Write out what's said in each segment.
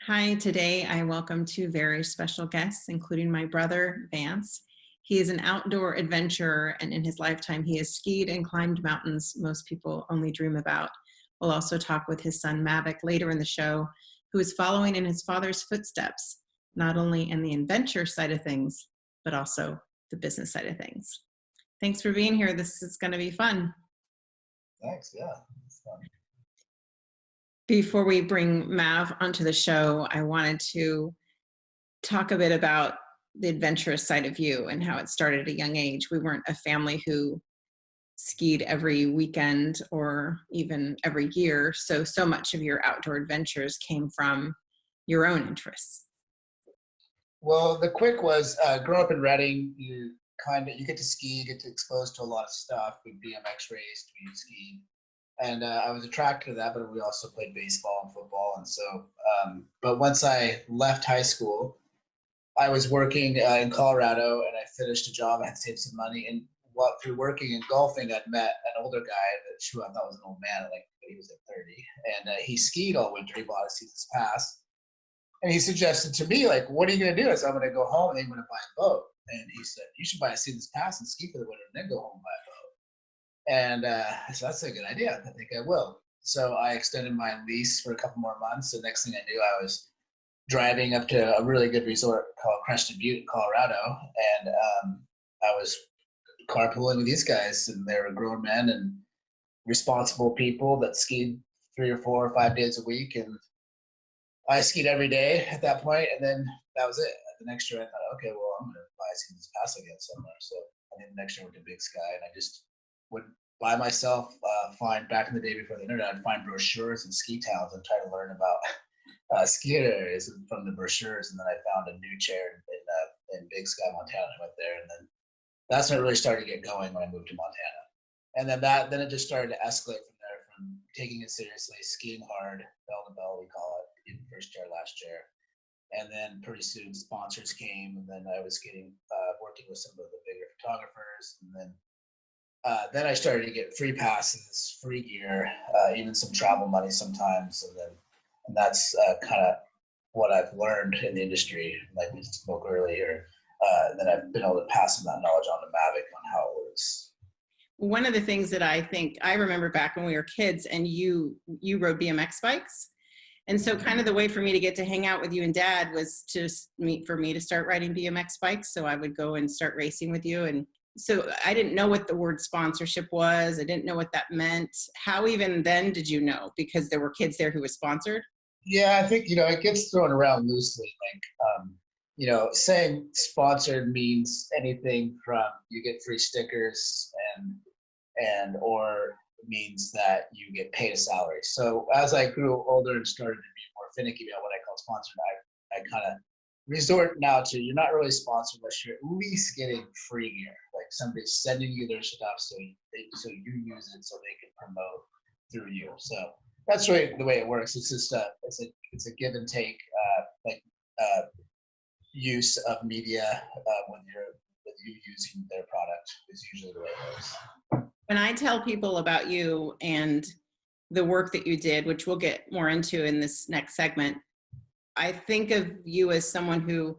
Hi, today I welcome two very special guests, including my brother, Vance. He is an outdoor adventurer, and in his lifetime, he has skied and climbed mountains most people only dream about. We'll also talk with his son, Mavic, later in the show, who is following in his father's footsteps, not only in the adventure side of things, but also the business side of things. Thanks for being here. This is going to be fun. Thanks. Yeah, it's fun. Before we bring Mav onto the show, I wanted to talk a bit about the adventurous side of you and how it started at a young age. We weren't a family who skied every weekend or even every year, so much of your outdoor adventures came from your own interests. Well, the quick was growing up in Reading. You get to ski, you get to expose to a lot of stuff. We BMX raced, we skied, and I was attracted to that. But we also played baseball and football, and so. But once I left high school, I was working in Colorado, and I finished a job. I had saved some money, and through working in golfing, I'd met an older guy who I thought was an old man, but he was like 30, and he skied all winter. He bought a season's pass, and he suggested to me, like, what are you going to do? I said, I'm going to go home and then I'm going to buy a boat. And he said, you should buy a season's pass and ski for the winter and then go home and buy a boat. And I said, that's a good idea. I think I will. So I extended my lease for a couple more months. The next thing I knew, I was driving up to a really good resort called Crested Butte in Colorado. And I was carpooling with these guys, and they were grown men and responsible people that skied 3 or 4 or 5 days a week. And I skied every day at that point, and then that was it. The next year, I thought, okay, well, I'm going to buy a season's pass again somewhere. So I think the next year I went to Big Sky, and I just would by myself find, back in the day before the internet, I'd find brochures and ski towns and try to learn about ski areas from the brochures. And then I found a new chair in Big Sky, Montana. I went there, and then that's when it really started to get going when I moved to Montana. And then it just started to escalate from there, from taking it seriously, skiing hard, bell to bell, we call it, in first chair, last chair. And then pretty soon sponsors came, and then I was working with some of the bigger photographers. And then I started to get free passes, free gear, even some travel money sometimes. And that's kind of what I've learned in the industry, like we spoke earlier. And then I've been able to pass some of that knowledge on to Mavic on how it works. One of the things that I think I remember back when we were kids, and you rode BMX bikes. And so kind of the way for me to get to hang out with you and Dad was for me to start riding BMX bikes. So I would go and start racing with you. And so I didn't know what the word sponsorship was. I didn't know what that meant. How even then did you know? Because there were kids there who were sponsored? Yeah, I think, it gets thrown around loosely. Saying sponsored means anything from you get free stickers or means that you get paid a salary. So as I grew older and started to be more finicky about what I call sponsored, I kind of resort now to, you're not really sponsored unless you're at least getting free gear. Like somebody's sending you their stuff so you use it so they can promote through you. So that's really the way it works. It's just it's a give and take, use of media with you using their product is usually the way it works. When I tell people about you and the work that you did, which we'll get more into in this next segment, I think of you as someone who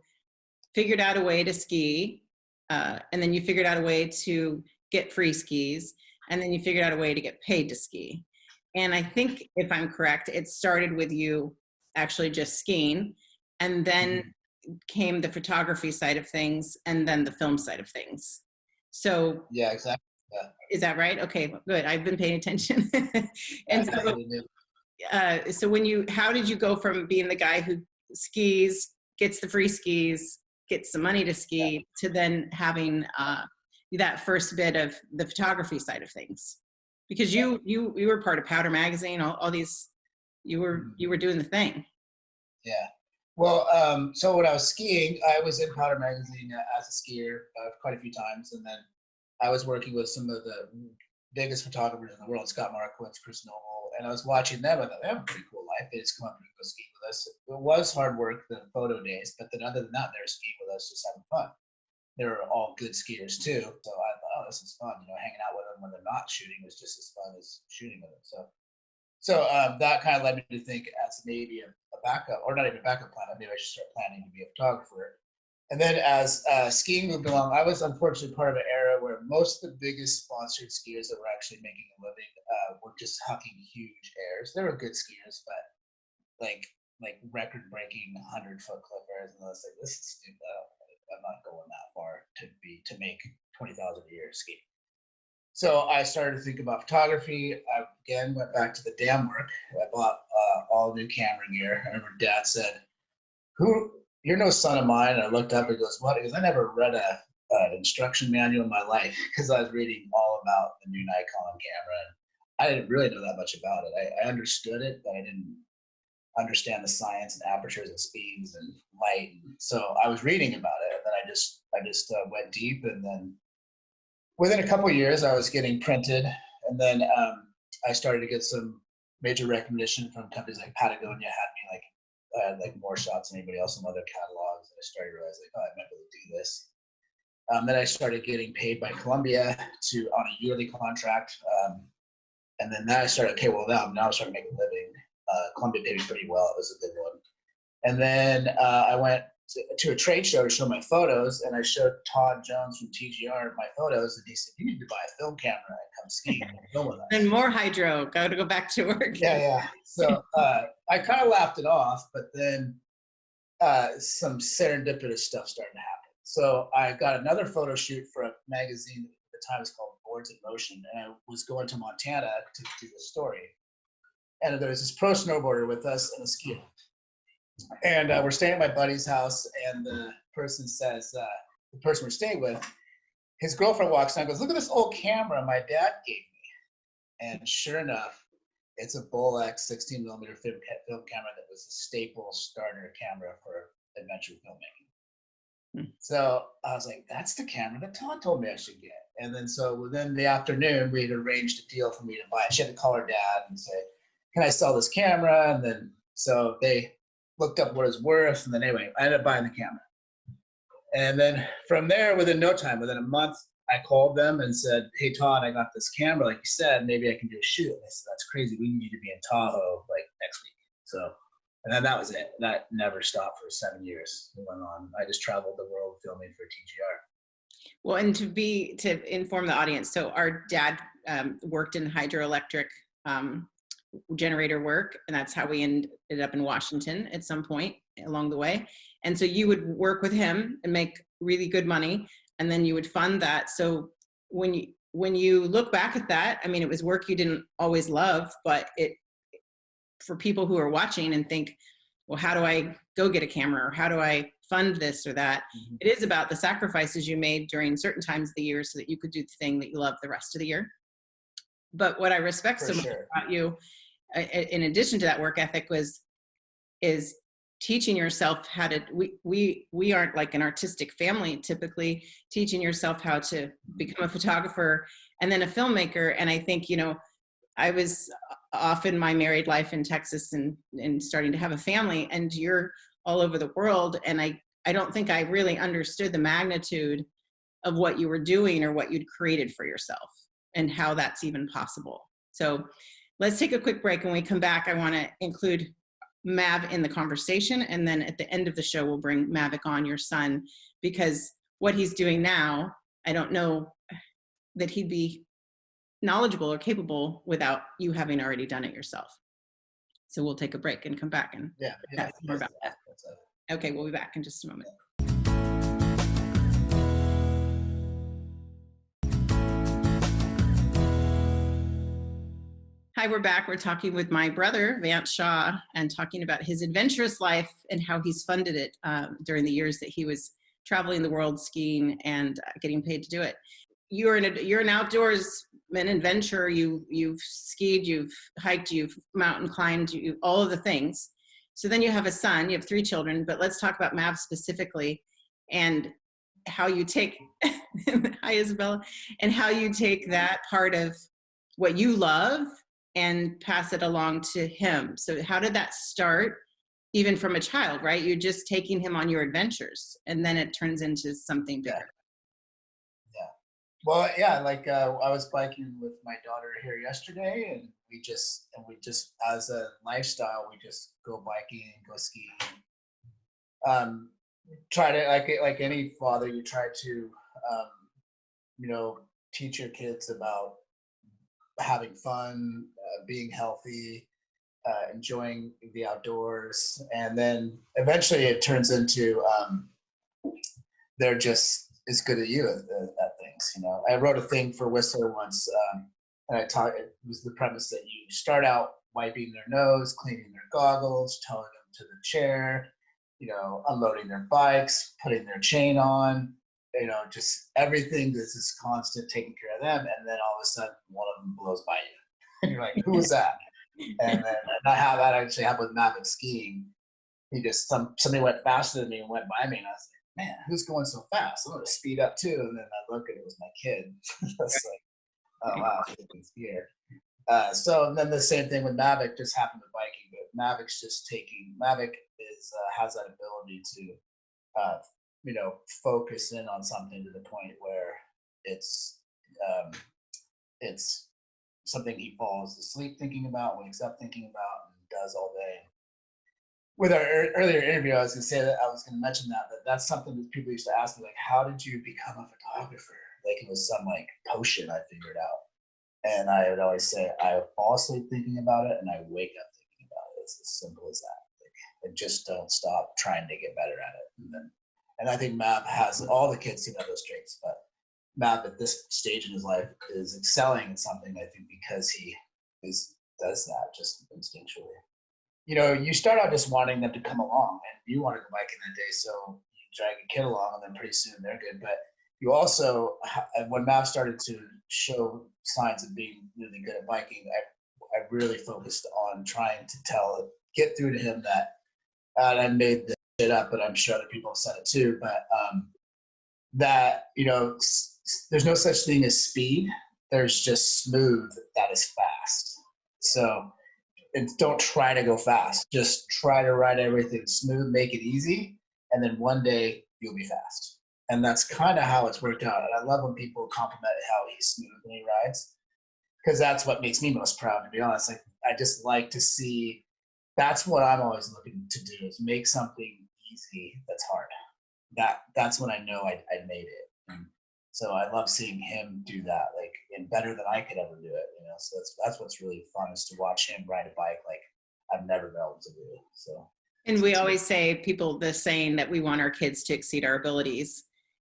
figured out a way to ski, and then you figured out a way to get free skis, and then you figured out a way to get paid to ski. And I think, if I'm correct, it started with you actually just skiing, and then came the photography side of things, and then the film side of things. So yeah, exactly. Yeah. Is that right? Okay, good. I've been paying attention. And so, how did you go from being the guy who skis, gets the free skis, gets the money to ski, to then having that first bit of the photography side of things? Because you were part of Powder Magazine, all these, you were doing the thing. Yeah. Well, so when I was skiing, I was in Powder Magazine as a skier quite a few times, and then I was working with some of the biggest photographers in the world, Scott Markowitz, Chris Noble, and I was watching them. I thought, they have a pretty cool life. They just come up and go skiing with us. It was hard work, the photo days, but then other than that, they were skiing with us, just having fun. They were all good skiers too. So I thought, oh, this is fun. Hanging out with them when they're not shooting is just as fun as shooting with them. So So that kind of led me to think as maybe a backup, or not even a backup plan, maybe I should start planning to be a photographer. And then as skiing moved along, I was unfortunately part of an era where most of the biggest sponsored skiers that were actually making a living were just hucking huge airs. They were good skiers, but like record breaking 100-foot clippers, and I was like, this is stupid. I'm not going that far to make 20,000 a year skiing. So I started to think about photography. I again went back to the dam work. I bought all new camera gear. I remember Dad said, "Who? You're no son of mine." And I looked up and goes, "What?" Because I never read an instruction manual in my life because I was reading all about the new Nikon camera. And I didn't really know that much about it. I understood it, but I didn't understand the science and apertures and speeds and light. And so I was reading about it, and then I just went deep, and then within a couple of years, I was getting printed, and then I started to get some major recognition from companies like Patagonia. Had me like more shots than anybody else in other catalogs, and I started to realize like, oh, I might be able to do this. Then I started getting paid by Columbia on a yearly contract, and then that I started. Okay, well now I started making a living. Columbia paid me pretty well. It was a good one. And then I went to a trade show to show my photos, and I showed Todd Jones from TGR my photos, and he said, "You need to buy a film camera and come skiing and film with us." And more hydro. Got to go back to work. Yeah. So I kind of laughed it off, but then some serendipitous stuff started to happen. So I got another photo shoot for a magazine at the time. It was called Boards in Motion, and I was going to Montana to do the story. And there was this pro snowboarder with us and a skier. And we're staying at my buddy's house, and the person says, the person we're staying with, his girlfriend walks in and goes, "Look at this old camera my dad gave me." And sure enough, it's a Bolex 16 millimeter film camera that was a staple starter camera for adventure filmmaking. So I was like, that's the camera that Todd told me I should get. And then so within the afternoon, we had arranged a deal for me to buy it. She had to call her dad and say, "Can I sell this camera?" And then so they looked up what it's worth. And then anyway, I ended up buying the camera. And then from there, within no time, within a month, I called them and said, "Hey, Todd, I got this camera. Like you said, maybe I can do a shoot." And they said, "That's crazy. We need you to be in Tahoe like next week." So, and then that was it. That never stopped for 7 years. It went on. I just traveled the world filming for TGR. Well, and to inform the audience, so our dad worked in hydroelectric generator work, and that's how we ended up in Washington at some point along the way. And so you would work with him and make really good money, and then you would fund that. So when you look back at that, I mean, it was work you didn't always love, but for people who are watching and think, well, how do I go get a camera, or how do I fund this or that? Mm-hmm. It is about the sacrifices you made during certain times of the year so that you could do the thing that you love the rest of the year. But what I respect so much about you, in addition to that work ethic, is teaching yourself how to, we aren't like an artistic family typically, teaching yourself how to become a photographer and then a filmmaker. And I think, I was off in my married life in Texas and starting to have a family, and you're all over the world. And I don't think I really understood the magnitude of what you were doing or what you'd created for yourself and how that's even possible. So let's take a quick break. When we come back, I want to include Mav in the conversation. And then at the end of the show, we'll bring Mavic on, your son, because what he's doing now, I don't know that he'd be knowledgeable or capable without you having already done it yourself. So we'll take a break and come back and talk more about that. Okay, we'll be back in just a moment. Hi, we're back. We're talking with my brother, Vance Shaw, and talking about his adventurous life and how he's funded it during the years that he was traveling the world skiing and getting paid to do it. You're an outdoorsman, adventurer. You've skied, you've hiked, you've mountain climbed, all of the things. So then you have a son, you have 3 children, but let's talk about Mav specifically and how you take, hi Isabella, and how you take that part of what you love and pass it along to him. So how did that start, even from a child, right? You're just taking him on your adventures, and then it turns into something bigger. Yeah. Well, yeah, like I was biking with my daughter here yesterday, and we just as a lifestyle, we just go biking, go skiing. Try to like any father, you try to teach your kids about having fun, being healthy, enjoying the outdoors, and then eventually it turns into they're just as good as you at things. I wrote a thing for Whistler once, and it was the premise that you start out wiping their nose, cleaning their goggles, towing them to the chair, unloading their bikes, putting their chain on, just everything that's this constant taking care of them, and then all of a sudden one of them blows by you, and you're like, "Who was that?" And then how that actually happened with Mavic skiing. He just somebody went faster than me and went by me, and I was like, "Man, who's going so fast? I'm gonna speed up too." And then I look and it was my kid. It's like, oh wow, he's here. So then the same thing with Mavic just happened with biking, but Mavic has that ability to focus in on something to the point where it's something he falls asleep thinking about, wakes up thinking about, and does all day. With our earlier interview, I was going to mention that's something that people used to ask me, like, how did you become a photographer? Like it was some like potion I figured out. And I would always say, I fall asleep thinking about it and I wake up thinking about it. It's as simple as that. Like, and just don't stop trying to get better at it. And I think Mav has, all the kids seem to have those traits, but Mav at this stage in his life is excelling in something, I think, because he does that just instinctually. You start out just wanting them to come along, and you want to go biking that day, so you drag a kid along, and then pretty soon they're good. But you also, when Mav started to show signs of being really good at biking, I really focused on trying to get through to him that, and I made this shit up, but I'm sure other people have said it too, but that, there's no such thing as speed. There's just smooth that is fast. So don't try to go fast. Just try to ride everything smooth, make it easy, and then one day you'll be fast. And that's kind of how it's worked out. And I love when people compliment how he's smooth when he rides, because that's what makes me most proud, to be honest. Like, I just like to see, that's what I'm always looking to do, is make something easy that's hard. That's when I know I made it. And so I love seeing him do that, like, and better than I could ever do it. So that's what's really fun, is to watch him ride a bike like I've never been able to do. So. And we always say, the saying that we want our kids to exceed our abilities,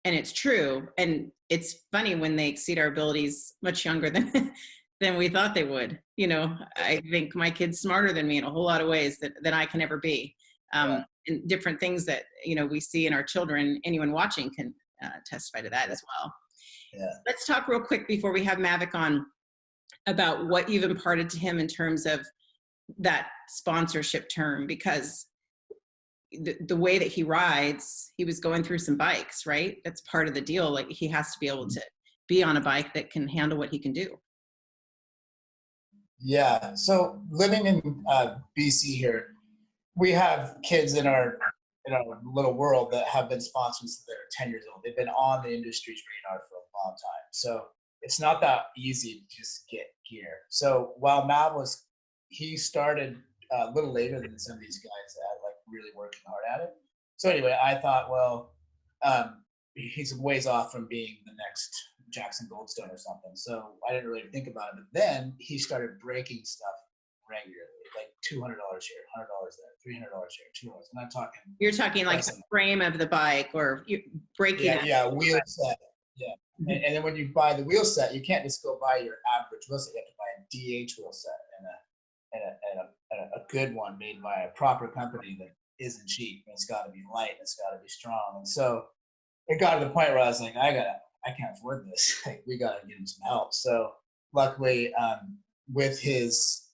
and it's true. And it's funny when they exceed our abilities much younger than we thought they would. I think my kid's smarter than me in a whole lot of ways than I can ever be. And different things that, we see in our children, anyone watching can testify to that as well. Yeah. Let's talk real quick before we have Mavic on about what you've imparted to him in terms of that sponsorship term, because the way that he rides, he was going through some bikes, right? That's part of the deal. Like, he has to be able to be on a bike that can handle what he can do. Yeah. So living in BC here, we have kids in our little world that have been sponsored since they're 10 years old. They've been on the industry's radar for a long time. So it's not that easy to just get gear. So while Mav he started a little later than some of these guys that like really working hard at it. So anyway, I thought, well, he's a ways off from being the next Jackson Goldstone or something. So I didn't really think about it. But then he started breaking stuff regularly, like $200 here, $100 there, $300 here, $200. I'm not talking. You're talking like the frame of the bike, or you breaking it. Yeah, wheel set. Yeah. Mm-hmm. And then when you buy the wheel set, you can't just go buy your average wheel set. You have to buy a DH wheel set and a good one made by a proper company that isn't cheap. And it's got to be light. And it's got to be strong. And so it got to the point where I was like, I can't afford this. Like, we got to get him some help. So luckily, with his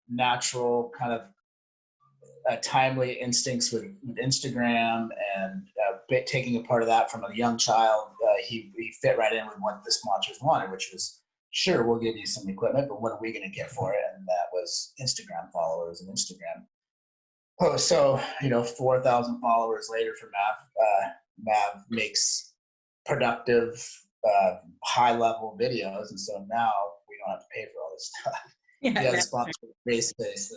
natural kind of timely instincts with Instagram and taking a part of that from a young child, he fit right in with what the sponsors wanted, which was, sure, we'll give you some equipment, but what are we going to get for it? And that was Instagram followers and Instagram posts. So 4,000 followers later for Mav makes productive, high level videos, and so now we don't have to pay for all this stuff. Yeah, He has a sponsor, Race Space.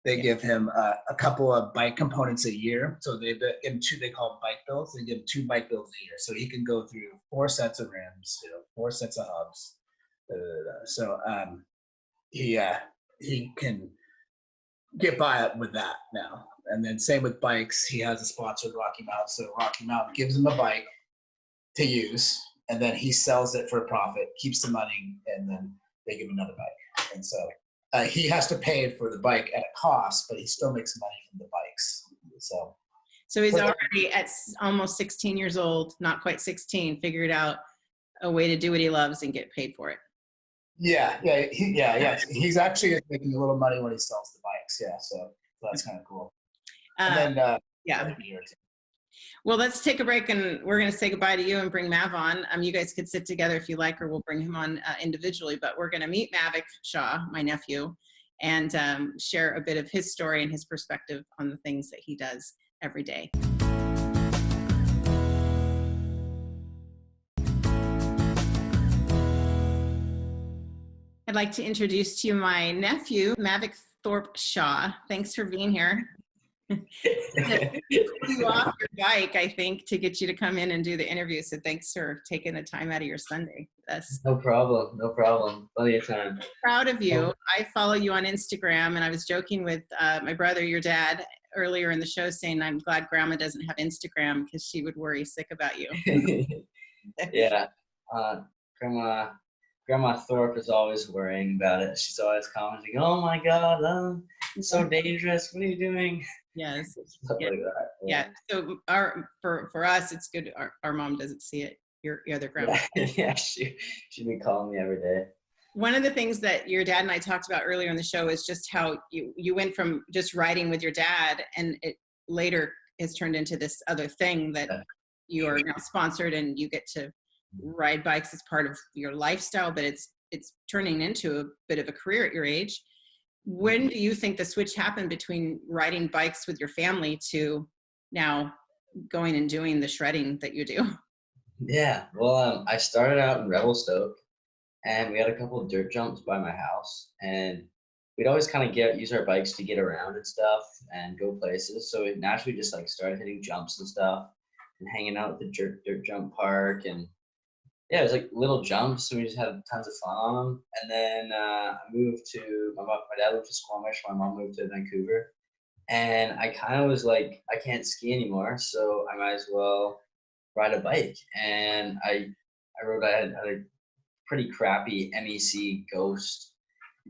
They give him a couple of bike components a year. So they give him two, they call them bike builds. They give him 2 bike builds a year. So he can go through 4 sets of rims, 4 sets of hubs. So he can get by with that now. And then same with bikes. He has a sponsor, Rocky Mountain. So Rocky Mountain gives him a bike to use, and then he sells it for a profit, keeps the money, and then they give him another bike. And so he has to pay for the bike at a cost, but he still makes money from the bikes. So he's already at almost 16 years old, not quite 16, figured out a way to do what he loves and get paid for it. Yeah. He's actually making a little money when he sells the bikes. Yeah, so that's kind of cool. And then yeah. Well, let's take a break, and we're going to say goodbye to you and bring Mav on. You guys could sit together if you like, or we'll bring him on individually. But we're going to meet Mavic Shaw, my nephew, and share a bit of his story and his perspective on the things that he does every day. I'd like to introduce to you my nephew, Mavic Thorpe Shaw. Thanks for being here. You off your bike, I think, to get you to come in and do the interview. So thanks for taking the time out of your Sunday with us. No problem. Plenty of time. Proud of you. I follow you on Instagram, and I was joking with my brother, your dad, earlier in the show, saying I'm glad Grandma doesn't have Instagram because she would worry sick about you. Yeah, Grandma Thorpe is always worrying about it. She's always commenting, "Oh my God, it's so dangerous. What are you doing?" Yes. Stuff like that. Yeah. So for us, it's good. Our mom doesn't see it. Your other grandma. Yeah, she'd be calling me every day. One of the things that your dad and I talked about earlier in the show is just how you went from just riding with your dad, and it later has turned into this other thing that you are now sponsored, and you get to ride bikes as part of your lifestyle, but it's turning into a bit of a career at your age. When do you think the switch happened between riding bikes with your family to now going and doing the shredding that you do? Yeah, well, I started out in Revelstoke, and we had a couple of dirt jumps by my house, and we'd always kind of use our bikes to get around and stuff and go places. So it naturally just like started hitting jumps and stuff and hanging out at the dirt jump park. And yeah, it was like little jumps, and we just had tons of fun on them. And then I moved to, my dad moved to Squamish, my mom moved to Vancouver. And I kind of was like, I can't ski anymore, so I might as well ride a bike. And I had a pretty crappy MEC Ghost,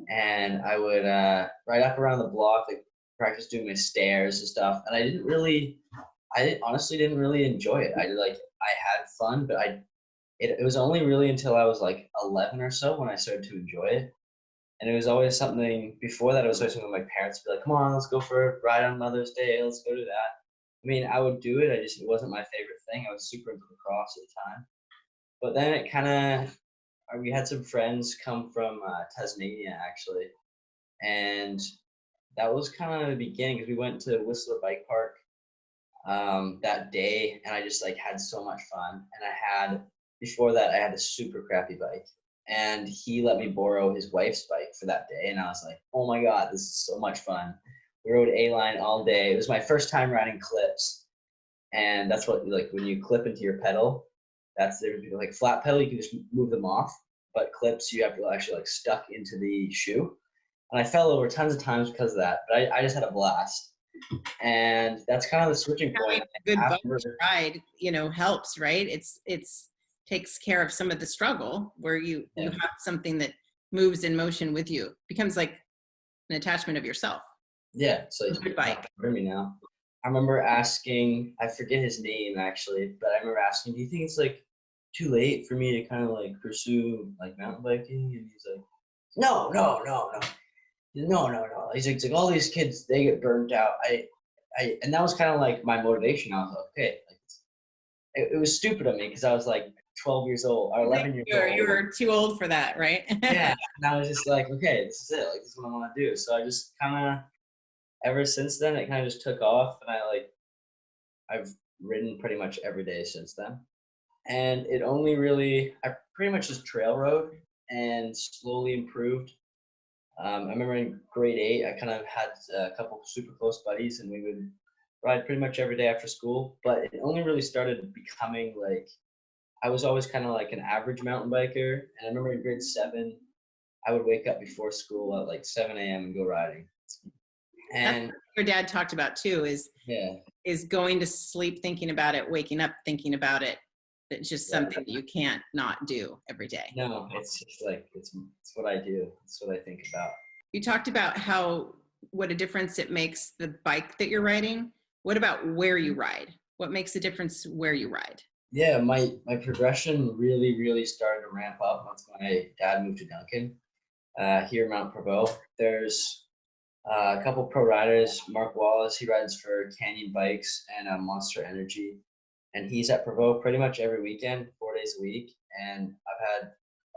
and I would ride up around the block, like practice doing my stairs and stuff. And I honestly didn't really enjoy it. I had fun, but it was only really until I was like 11 or so when I started to enjoy it. And it was always something, before that, it was always something my parents would be like, "Come on, let's go for a ride on Mother's Day. Let's go do that." I mean, I would do it. It wasn't my favorite thing. I was super into lacrosse at the time. But then it kind of, we had some friends come from Tasmania, actually. And that was kind of the beginning, because we went to Whistler Bike Park that day, and I just like had so much fun. And before that, I had a super crappy bike. And he let me borrow his wife's bike for that day. And I was like, oh my God, this is so much fun. We rode A-line all day. It was my first time riding clips. And that's what, like, when you clip into your pedal, that's the difference. Like flat pedal, you can just move them off. But clips, you have to actually like stuck into the shoe. And I fell over tons of times because of that. But I just had a blast. And that's kind of the switching point. Having a good bike ride, helps, right? It's takes care of some of the struggle where you have something that moves in motion with you. It becomes like an attachment of yourself. Yeah, so it's a good bike. For me now. I remember asking, I forget his name actually, but I remember asking, do you think it's like too late for me to kind of like pursue like mountain biking? And he's like, no. He's like all these kids, they get burnt out. And that was kind of like my motivation. I was like, okay, like it was stupid of me because I was like 12 years old or 11 years old. You were too old for that, right? Yeah, and I was just like, okay, this is it. Like, this is what I want to do. So I just kind of, ever since then, it kind of just took off, and I've ridden pretty much every day since then. And it only really, I pretty much just trail rode and slowly improved. I remember in grade 8, I kind of had a couple super close buddies, and we would ride pretty much every day after school. But it only really started becoming like I was always kind of like an average mountain biker. And I remember in grade 7, I would wake up before school at like 7 a.m. and go riding. And that's what your dad talked about too, yeah, is going to sleep thinking about it, waking up thinking about it. It's just something that you can't not do every day. no, it's just like it's what I do. It's what I think about. You talked about what a difference it makes the bike that you're riding. What about where you ride? What makes a difference where you ride? Yeah, my progression really started to ramp up once my dad moved to Duncan here in Mount Prevost. There's a couple pro riders. Mark Wallace, he rides for Canyon Bikes and Monster Energy, and he's at Prevost pretty much every weekend, 4 days a week. And I've had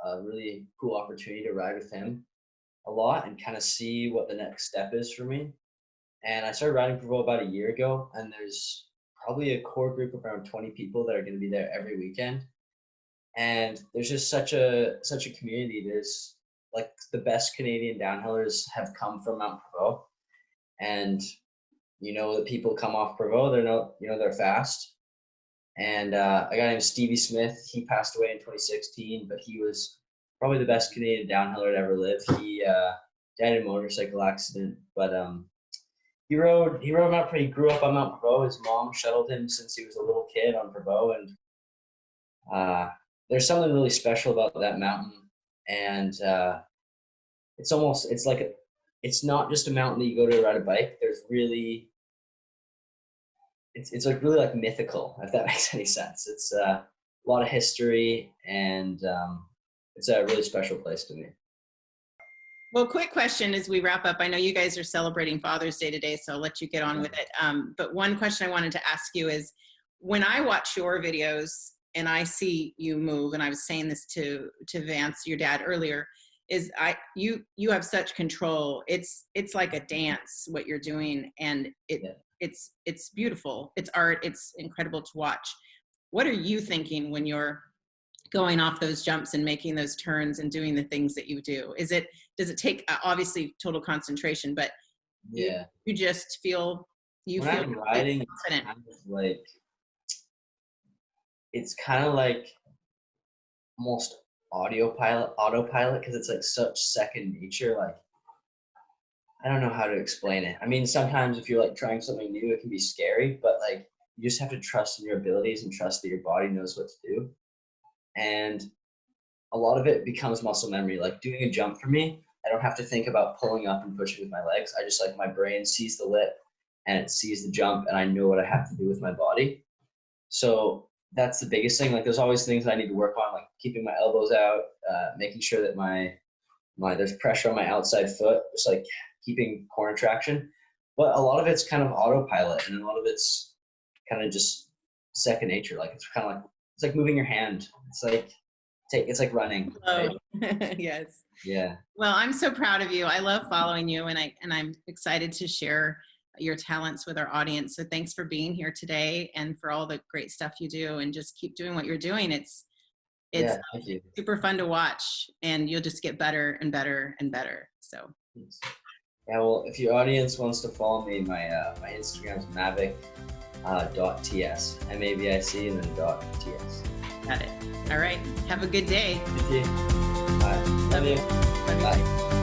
a really cool opportunity to ride with him a lot and kind of see what the next step is for me. And I started riding Prevost about a year ago, and there's probably a core group of around 20 people that are going to be there every weekend. And there's just such a community. There's like the best Canadian downhillers have come from Mount Prevost, and the people come off Prevost, they're fast. And a guy named Stevie Smith, he passed away in 2016, but he was probably the best Canadian downhiller to ever live. He died in a motorcycle accident, but he rode Mount Prevost. He grew up on Mount Prevost. His mom shuttled him since he was a little kid on Prevost, and there's something really special about that mountain. And it's not just a mountain that you go to ride a bike. There's really, it's like really like mythical, if that makes any sense. It's a lot of history, and it's a really special place to me. Well, quick question as we wrap up. I know you guys are celebrating Father's Day today, so I'll let you get on with it. But one question I wanted to ask you is, when I watch your videos and I see you move, and I was saying this to Vance, your dad, earlier, is you have such control. It's like a dance what you're doing, and it's beautiful. It's art. It's incredible to watch. What are you thinking when you're going off those jumps and making those turns and doing the things that you do? Does it take obviously total concentration, but yeah, you just feel when I'm riding, confident. It's kind of like almost autopilot, because it's like such second nature. Like, I don't know how to explain it. I mean, sometimes if you're like trying something new, it can be scary, but like you just have to trust in your abilities and trust that your body knows what to do. And a lot of it becomes muscle memory. Like doing a jump for me, I don't have to think about pulling up and pushing with my legs. I just like my brain sees the lip and it sees the jump, and I know what I have to do with my body. So that's the biggest thing. Like there's always things that I need to work on, like keeping my elbows out, making sure that my there's pressure on my outside foot, just like keeping corner traction. But a lot of it's kind of autopilot, and a lot of it's kind of just second nature. Like it's kind of like, it's like moving your hand. It's like running. Right? Yes. Yeah. Well, I'm so proud of you. I love following you, and I'm excited to share your talents with our audience. So thanks for being here today and for all the great stuff you do, and just keep doing what you're doing. It's thank you. Super fun to watch, and you'll just get better and better and better. So yeah, well, if your audience wants to follow me, my Instagram is Mavic .ts, MAVIC and then .ts. Got it. All right. Have a good day. Thank you. Bye. Love you. Bye.